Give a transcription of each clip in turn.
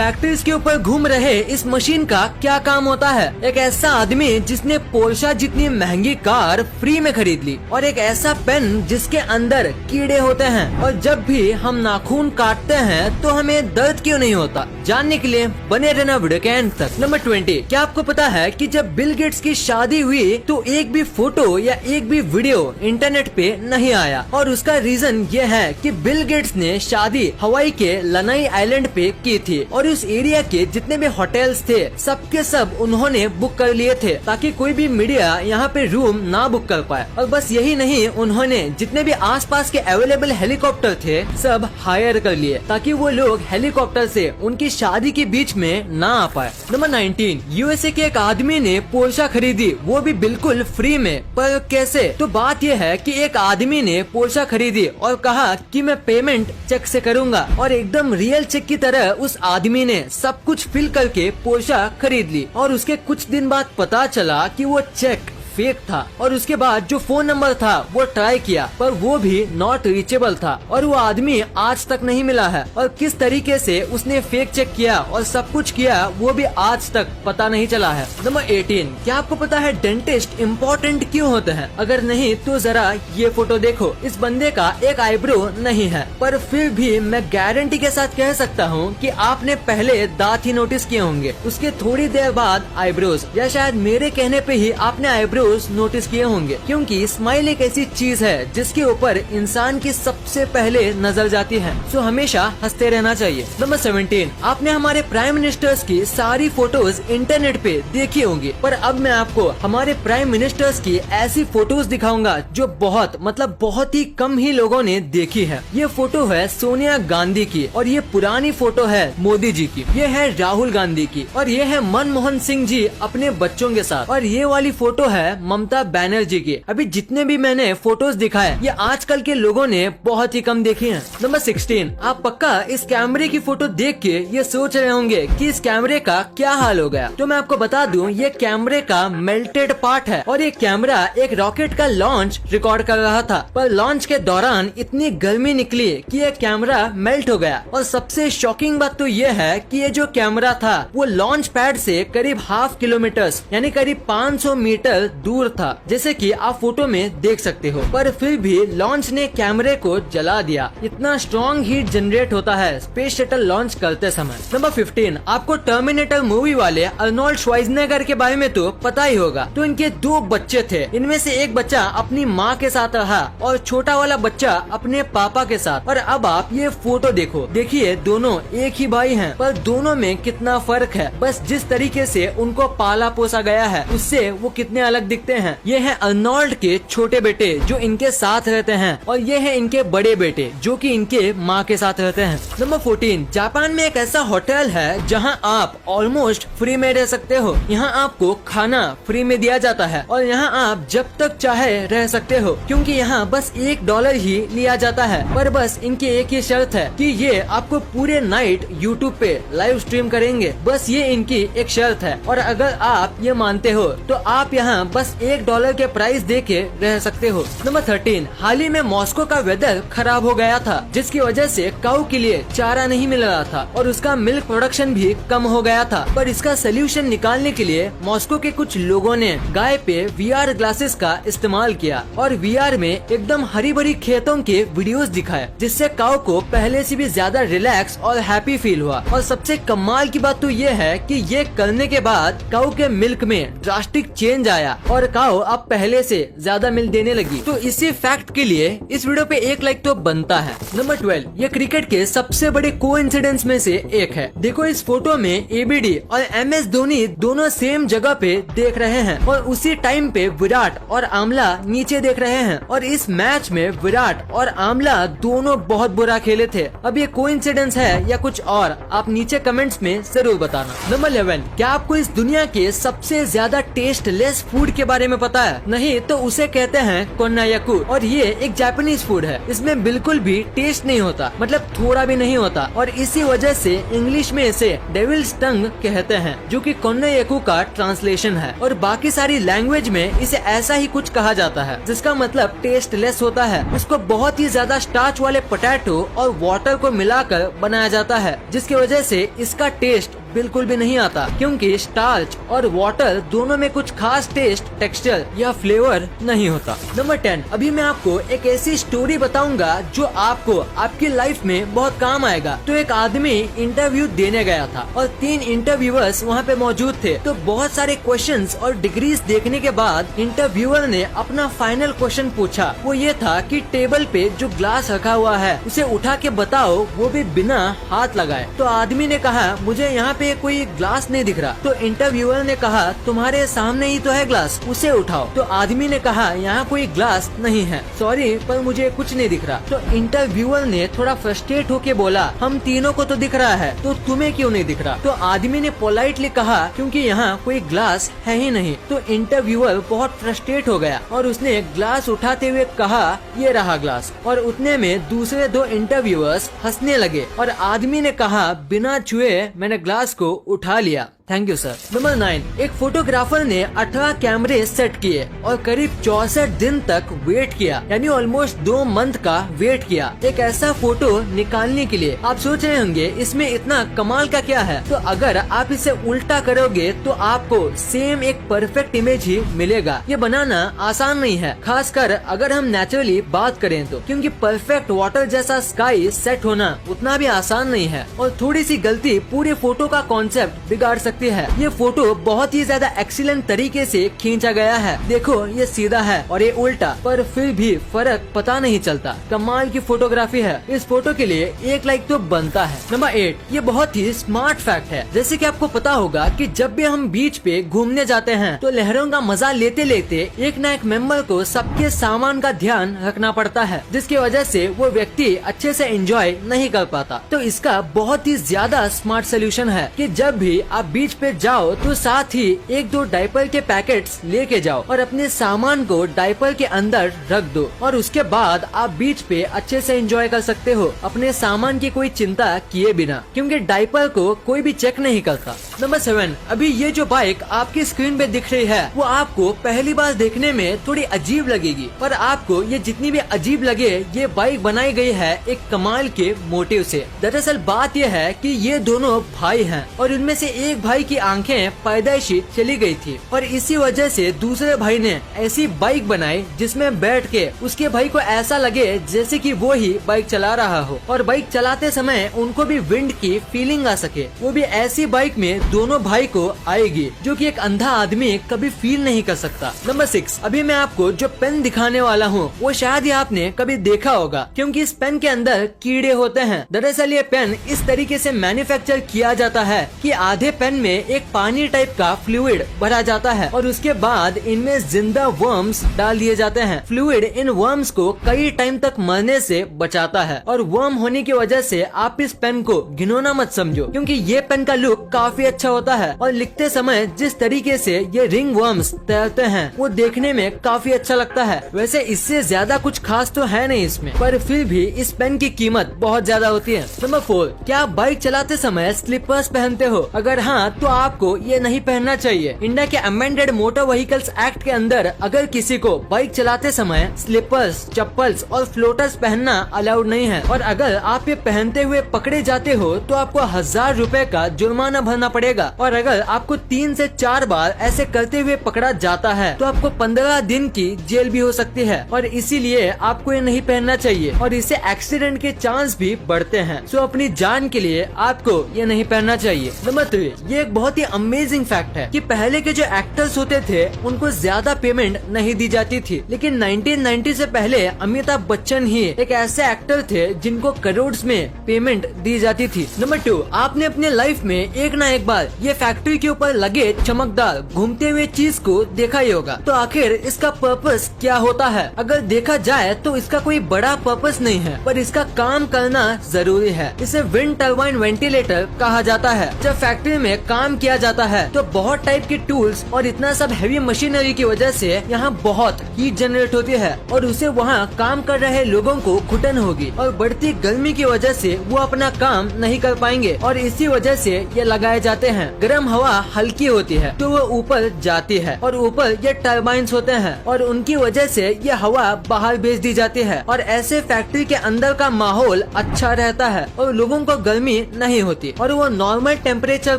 Factories के ऊपर घूम रहे इस मशीन का क्या काम होता है? एक ऐसा आदमी जिसने पोर्शा जितनी महंगी कार फ्री में खरीद ली, और एक ऐसा पेन जिसके अंदर कीड़े होते हैं, और जब भी हम नाखून काटते हैं तो हमें दर्द क्यों नहीं होता? जानने के लिए बने रहना वीडियो के एंड तक। नंबर 20, क्या आपको पता है कि जब बिल गेट्स की शादी हुई तो एक भी फोटो या एक भी वीडियो इंटरनेट पे नहीं आया, और उसका रीजन ये है कि बिल गेट्स ने शादी हवाई के लनाई आइलैंड पे की थी, और उस एरिया के जितने भी होटल्स थे सबके सब उन्होंने बुक कर लिए थे ताकि कोई भी मीडिया यहाँ पे रूम ना बुक कर पाए। और बस यही नहीं, उन्होंने जितने भी आसपास के अवेलेबल हेलीकॉप्टर थे सब हायर कर लिए ताकि वो लोग हेलीकॉप्टर से उनकी शादी के बीच में ना आ पाए। नंबर 19, यूएसए के एक आदमी ने पोर्शा खरीदी, वो भी बिल्कुल फ्री में। पर कैसे? तो बात यह है कि एक आदमी ने पोर्शा खरीदी और कहा कि मैं पेमेंट चेक से करूंगा, और एकदम रियल चेक की तरह उस आदमी ने सब कुछ फिल करके पोर्शा खरीद ली। और उसके कुछ दिन बाद पता चला कि वो चेक फेक था, और उसके बाद जो फोन नंबर था वो ट्राई किया पर वो भी नॉट रीचेबल था, और वो आदमी आज तक नहीं मिला है। और किस तरीके से उसने फेक चेक किया और सब कुछ किया वो भी आज तक पता नहीं चला है। नंबर 18, क्या आपको पता है डेंटिस्ट इम्पोर्टेंट क्यों होते हैं? अगर नहीं तो जरा ये फोटो देखो। इस बंदे का एक आईब्रो नहीं है, पर फिर भी मैं गारंटी के साथ कह सकता हूँ कि आपने पहले दांत ही नोटिस किए होंगे, उसके थोड़ी देर बाद आईब्रोज, या शायद मेरे कहने पे ही आपने आईब्रो नोटिस किए होंगे, क्योंकि स्माइल एक ऐसी चीज है जिसके ऊपर इंसान की सबसे पहले नजर जाती है, सो हमेशा हंसते रहना चाहिए। नंबर 17, आपने हमारे प्राइम मिनिस्टर्स की सारी फोटोज इंटरनेट पे देखी होंगी, पर अब मैं आपको हमारे प्राइम मिनिस्टर्स की ऐसी फोटोज दिखाऊंगा जो बहुत ही कम ही लोगों ने देखी है। ये फोटो है सोनिया गांधी की, और ये पुरानी फोटो है मोदी जी की, ये है राहुल गांधी की, और ये है मनमोहन सिंह जी अपने बच्चों के साथ, और ये वाली फोटो है ममता बनर्जी की। अभी जितने भी मैंने फोटोज दिखाए ये आजकल के लोगों ने बहुत ही कम देखी हैं। नंबर 16, आप पक्का इस कैमरे की फोटो देख के ये सोच रहे होंगे कि इस कैमरे का क्या हाल हो गया। तो मैं आपको बता दूं, ये कैमरे का मेल्टेड पार्ट है, और ये कैमरा एक रॉकेट का लॉन्च रिकॉर्ड कर रहा था, पर लॉन्च के दौरान इतनी गर्मी निकली कि ये कैमरा मेल्ट हो गया। और सबसे शॉकिंग बात तो ये है कि ये जो कैमरा था वो लॉन्च पैड से करीब ½ किलोमीटर यानी करीब 500 मीटर दूर था, जैसे कि आप फोटो में देख सकते हो, पर फिर भी लॉन्च ने कैमरे को जला दिया। इतना स्ट्रॉन्ग हीट जनरेट होता है स्पेस शटल लॉन्च करते समय। नंबर 15, आपको टर्मिनेटर मूवी वाले अर्नोल्ड श्वार्ज़नेगर के बारे में तो पता ही होगा। तो इनके 2 बच्चे थे, इनमें से एक बच्चा अपनी माँ के साथ रहा और छोटा वाला बच्चा अपने पापा के साथ। और अब आप ये फोटो देखो, देखिए दोनों एक ही भाई हैं, पर दोनों में कितना फर्क है। बस जिस तरीके से उनको पाला पोसा गया है उससे वो कितने अलग दिखते हैं। ये है अर्नोल्ड के छोटे बेटे जो इनके साथ रहते हैं, और ये है इनके बड़े बेटे जो कि इनके माँ के साथ रहते हैं। नंबर 14, जापान में एक ऐसा होटल है जहाँ आप ऑलमोस्ट फ्री में रह सकते हो। यहाँ आपको खाना फ्री में दिया जाता है, और यहाँ आप जब तक चाहे रह सकते हो, क्योंकि यहाँ बस $1 ही लिया जाता है। पर बस इनकी एक ही शर्त है कि ये आपको पूरे नाइट यूट्यूब पे लाइव स्ट्रीम करेंगे, बस ये इनकी एक शर्त है। और अगर आप ये मानते हो तो आप यहाँ बस $1 के प्राइस दे के रह सकते हो। नंबर 13, हाल ही में मॉस्को का वेदर खराब हो गया था, जिसकी वजह से काऊ के लिए चारा नहीं मिल रहा था, और उसका मिल्क प्रोडक्शन भी कम हो गया था। पर इसका सोल्यूशन निकालने के लिए मॉस्को के कुछ लोगों ने गाय पे VR ग्लासेस का इस्तेमाल किया, और VR में एकदम हरी भरी खेतों के वीडियोस दिखाए, जिससे काऊ को पहले से भी ज्यादा रिलैक्स और हैप्पी फील हुआ। और सबसे कमाल की बात तो ये है कि ये करने के बाद काऊ के मिल्क में ड्रास्टिक चेंज आया, और काऊ अब पहले से ज्यादा मिल्क देने लगी। तो इसी फैक्ट के लिए इस वीडियो पे 1 लाइक तो बनता है। नंबर 12, ये क्रिकेट के सबसे बड़े कोइंसिडेंस में से एक है। देखो इस फोटो में ABD और MS धोनी दोनों सेम जगह पे देख रहे हैं, और उसी टाइम पे विराट और आमला नीचे देख रहे हैं। और इस मैच में विराट और आमला दोनों बहुत बुरा खेले थे। अब ये कोइंसिडेंस है या कुछ और, आप नीचे कमेंट्स में जरूर बताना। नंबर 11, क्या आपको इस दुनिया के सबसे ज्यादा टेस्टलेस फूड के के बारे में पता है? नहीं तो उसे कहते हैं कोन्नायाकू और ये एक जापानीज फूड है। इसमें बिल्कुल भी टेस्ट नहीं होता, मतलब थोड़ा भी नहीं होता, और इसी वजह से इंग्लिश में इसे डेविल्स टंग कहते हैं, जो कि कोन्नायाकू का ट्रांसलेशन है। और बाकी सारी लैंग्वेज में इसे ऐसा ही कुछ कहा जाता है, जिसका मतलब टेस्टलेस होता है। इसको बहुत ही ज्यादा स्टार्च वाले पोटैटो और वाटर को मिलाकर बनाया जाता है, जिसकी वजह से इसका टेस्ट बिल्कुल भी नहीं आता, क्योंकि स्टार्च और वाटर दोनों में कुछ खास टेस्ट, टेक्सचर या फ्लेवर नहीं होता। नंबर 10, अभी मैं आपको एक ऐसी स्टोरी बताऊंगा जो आपको आपकी लाइफ में बहुत काम आएगा। तो एक आदमी इंटरव्यू देने गया था और 3 इंटरव्यूअर्स वहाँ पे मौजूद थे। तो बहुत सारे क्वेश्चंस और डिग्रीज देखने के बाद इंटरव्यूअर ने अपना फाइनल क्वेश्चन पूछा। वो ये था कि टेबल पे जो ग्लास रखा हुआ है उसे उठा के बताओ, वो भी बिना हाथ लगाए। तो आदमी ने कहा मुझे यहाँ कोई ग्लास नहीं दिख रहा। तो इंटरव्यूअर ने कहा तुम्हारे सामने ही तो है ग्लास, उसे उठाओ। तो आदमी ने कहा यहाँ कोई ग्लास नहीं है, सॉरी पर मुझे कुछ नहीं दिख रहा। तो इंटरव्यूअर ने थोड़ा फ्रस्ट्रेट होके बोला हम तीनों को तो दिख रहा है, तो तुम्हें क्यों नहीं दिख रहा? तो आदमी ने पोलाइटली कहा क्योंकि यहाँ कोई ग्लास है ही नहीं। तो इंटरव्यूअर बहुत फ्रस्ट्रेट हो गया और उसने ग्लास उठाते हुए कहा ये रहा ग्लास। और उतने में दूसरे 2 इंटरव्यूअर्स हंसने लगे और आदमी ने कहा बिना छुए मैंने ग्लास को उठा लिया। Thank you sir. नंबर 9, एक फोटोग्राफर ने 18 कैमरे सेट किए और करीब 64 दिन तक वेट किया, यानी ऑलमोस्ट 2 मंथ का वेट किया एक ऐसा फोटो निकालने के लिए। आप सोच रहे होंगे इसमें इतना कमाल का क्या है? तो अगर आप इसे उल्टा करोगे तो आपको सेम एक परफेक्ट इमेज ही मिलेगा। ये बनाना आसान नहीं है, खासकर अगर हम नेचुरली बात करें तो, क्योंकि परफेक्ट वाटर जैसा स्काई सेट होना उतना भी आसान नहीं है और थोड़ी सी गलती पूरे फोटो का कॉन्सेप्ट बिगाड़ सकती है। ये फोटो बहुत ही ज्यादा एक्सीलेंट तरीके से खींचा गया है। देखो ये सीधा है और ये उल्टा, पर फिर भी फर्क पता नहीं चलता। कमाल की फोटोग्राफी है। इस फोटो के लिए 1 लाइक तो बनता है। नंबर 8, ये बहुत ही स्मार्ट फैक्ट है। जैसे कि आपको पता होगा कि जब भी हम बीच पे घूमने जाते हैं तो लहरों का मजा लेते लेते एक न एक मेंबर को सबके सामान का ध्यान रखना पड़ता है, जिसकी वजह से वो व्यक्ति अच्छे से एंजॉय नहीं कर पाता। तो इसका बहुत ही ज्यादा स्मार्ट सोल्यूशन है कि जब भी आप बीच पे जाओ तो साथ ही 1-2 डायपर के पैकेट्स लेके जाओ और अपने सामान को डायपर के अंदर रख दो और उसके बाद आप बीच पे अच्छे से एंजॉय कर सकते हो अपने सामान की कोई चिंता किए बिना, क्योंकि डायपर को कोई भी चेक नहीं करता। नंबर 7, अभी ये जो बाइक आपकी स्क्रीन पे दिख रही है वो आपको पहली बार देखने में थोड़ी अजीब लगेगी, पर आपको ये जितनी भी अजीब लगे ये बाइक बनाई गई है एक कमाल के मोटिव से। दरअसल बात यह है कि ये दोनों भाई हैं और इनमें से एक भाई की आंखें पैदाइशी चली गई थी और इसी वजह से दूसरे भाई ने ऐसी बाइक बनाई जिसमें बैठ के उसके भाई को ऐसा लगे जैसे कि वो ही बाइक चला रहा हो और बाइक चलाते समय उनको भी विंड की फीलिंग आ सके। वो भी ऐसी बाइक में दोनों भाई को आएगी जो कि एक अंधा आदमी कभी फील नहीं कर सकता। नंबर 6, अभी मैं आपको जो पेन दिखाने वाला हूँ वो शायद ही आपने कभी देखा होगा, क्योंकि इस पेन के अंदर कीड़े होते हैं। दरअसल ये पेन इस तरीके से मैन्युफैक्चर किया जाता है कि आधे पेन में एक पानी टाइप का फ्लूइड भरा जाता है और उसके बाद इनमें जिंदा वर्म्स डाल दिए जाते हैं। फ्लूइड इन वर्म्स को कई टाइम तक मरने से बचाता है और वर्म होने की वजह से आप इस पेन को घिनौना मत समझो, क्योंकि ये पेन का लुक काफी अच्छा होता है और लिखते समय जिस तरीके से ये रिंग वर्म्स तैरते हैं वो देखने में काफी अच्छा लगता है। वैसे इससे ज्यादा कुछ खास तो है नहीं इसमें, पर फिर भी इस पेन की कीमत बहुत ज्यादा होती है। नंबर 4, क्या आप बाइक चलाते समय स्लीपर्स पहनते हो? अगर हाँ तो आपको ये नहीं पहनना चाहिए। इंडिया के अमेंडेड मोटर व्हीकल्स एक्ट के अंदर अगर किसी को बाइक चलाते समय स्लीपर्स, चप्पल्स और फ्लोटर्स पहनना अलाउड नहीं है और अगर आप ये पहनते हुए पकड़े जाते हो तो आपको 1000 रुपए का जुर्माना भरना पड़ेगा और अगर आपको 3 से 4 बार ऐसे करते हुए पकड़ा जाता है तो आपको 15 दिन की जेल भी हो सकती है और इसीलिए आपको ये नहीं पहनना चाहिए और इससे एक्सीडेंट के चांस भी बढ़ते हैं। सो अपनी जान के लिए आपको ये नहीं पहनना चाहिए। नंबर 3, ये एक बहुत ही अमेजिंग फैक्ट है कि पहले के जो एक्टर्स होते थे उनको ज्यादा पेमेंट नहीं दी जाती थी, लेकिन 1990 से पहले अमिताभ बच्चन ही एक ऐसे एक्टर थे जिनको करोड़ में पेमेंट दी जाती थी। नंबर 2, आपने अपने लाइफ में एक ना एक बार ये फैक्ट्री के ऊपर लगे चमकदार घूमते हुए चीज को देखा ही होगा। तो आखिर इसका पर्पस क्या होता है? अगर देखा जाए तो इसका कोई बड़ा पर्पस नहीं है, पर इसका काम करना जरूरी है। इसे विंड टर्बाइन वेंटिलेटर कहा जाता है। जब फैक्ट्री में काम किया जाता है। तो बहुत टाइप के टूल्स और इतना सब हैवी मशीनरी की वजह से यहाँ बहुत हीट जनरेट होती है और उसे वहाँ काम कर रहे लोगों को घुटन होगी और बढ़ती गर्मी की वजह से वो अपना काम नहीं कर पाएंगे और इसी वजह से ये लगाए जाते हैं। गर्म हवा हल्की होती है तो वो ऊपर जाती है और ऊपर ये टर्बाइंस होते हैं और उनकी वजह से ये हवा बाहर भेज दी जाती है और ऐसे फैक्ट्री के अंदर का माहौल अच्छा रहता है और लोगों को गर्मी नहीं होती और वो नॉर्मल टेम्परेचर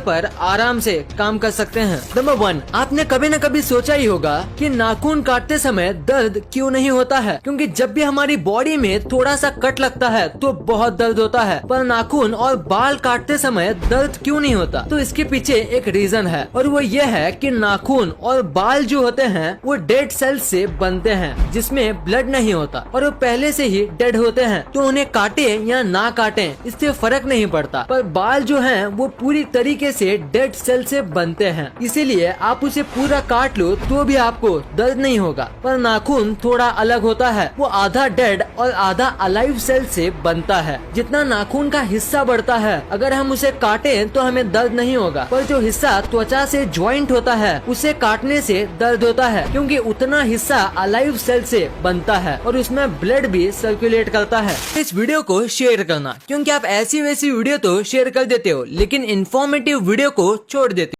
पर आराम से काम कर सकते हैं। नंबर 1, आपने कभी न कभी सोचा ही होगा कि नाखून काटते समय दर्द क्यों नहीं होता है, क्योंकि जब भी हमारी बॉडी में थोड़ा सा कट लगता है तो बहुत दर्द होता है, पर नाखून और बाल काटते समय दर्द क्यों नहीं होता। तो इसके पीछे एक रीजन है और वो ये है कि नाखून और बाल जो होते हैं वो डेड सेल्स से बनते हैं जिसमें ब्लड नहीं होता और वो पहले से ही डेड होते हैं, तो उन्हें काटे या ना काटे इससे फर्क नहीं पड़ता। पर बाल जो हैं वो पूरी तरीके से डेड सेल से बनते हैं, इसीलिए आप उसे पूरा काट लो तो भी आपको दर्द नहीं होगा। पर नाखून थोड़ा अलग होता है, वो आधा डेड और आधा अलाइव सेल से बनता है। जितना नाखून का हिस्सा बढ़ता है अगर हम उसे काटें तो हमें दर्द नहीं होगा, पर जो हिस्सा त्वचा से ज्वाइंट होता है उसे काटने से दर्द होता है, क्योंकि उतना हिस्सा अलाइव सेल से बनता है और उसमें ब्लड भी सर्कुलेट करता है। इस वीडियो को शेयर करना, क्योंकि आप ऐसी वैसी वीडियो तो शेयर कर देते हो लेकिन इन्फॉर्मेटिव वीडियो को छोड़ देते हो।